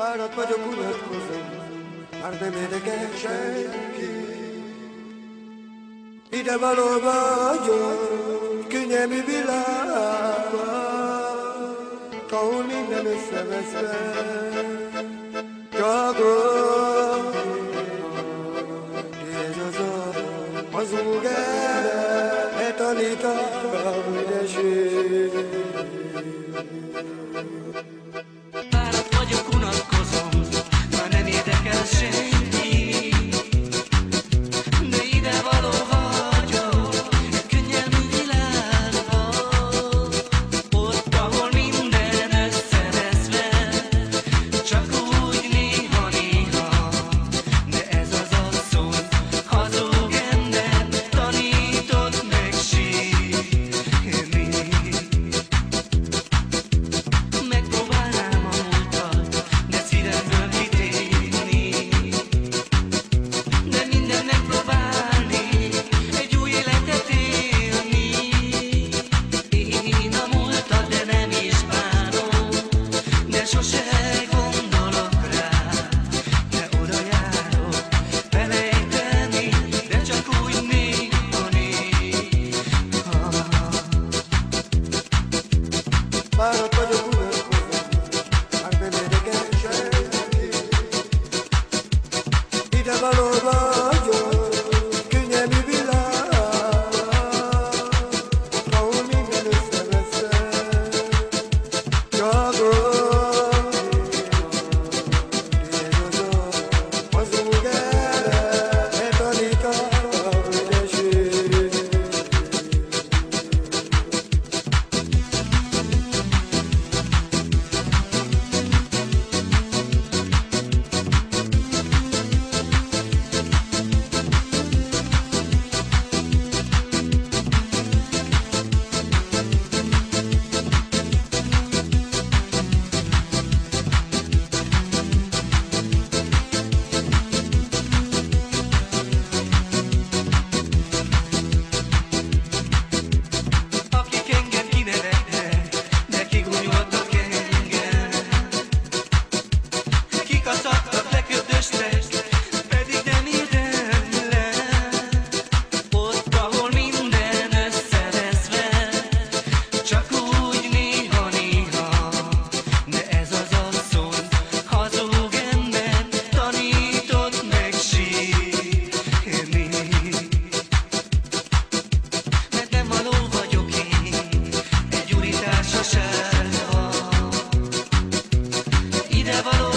Fáradt vagyok, unatkozom, már nem érdekel senki. Ide való vagyok, könnyelmű világban, ahol minden összeveszve, csak ez az a hazug erre tanít a ügyesség. Fáradt vagyok, unatkozom, már nem érdekel senki. De ide való vagyok, egy könnyelmű világban, ott, ahol minden összeveszve, csak úgy néha-néha. De ez az asszony, hazug ember, tanított meg sírni. Megpróbálnám a múltat, de szívemből ítélni. De minden megpróbálni, egy új életet élni. Én a múltat, de nem is bánom, de sose gondolok rá. De oda járok, felejteni, de csak úgy néha-néha. Fáradt vagyok, unatkozom, már nem érdekel senki. Ide való vagyok, könnyelmű világban, ahol minden összeveszve, csak ez az a hazug erre tanít a ügyesség. Akik engem kinevetnek, de kigúnyoltak engem. Kikaszadtak, lekötöztek, pedig nem érdemlem. Ott, ahol minden összeveszve, csak úgy néha-néha. De ez az asszony, hazug ember, tanított meg sírni. Mert nem való vagyok én egy úri társaságban. Ide való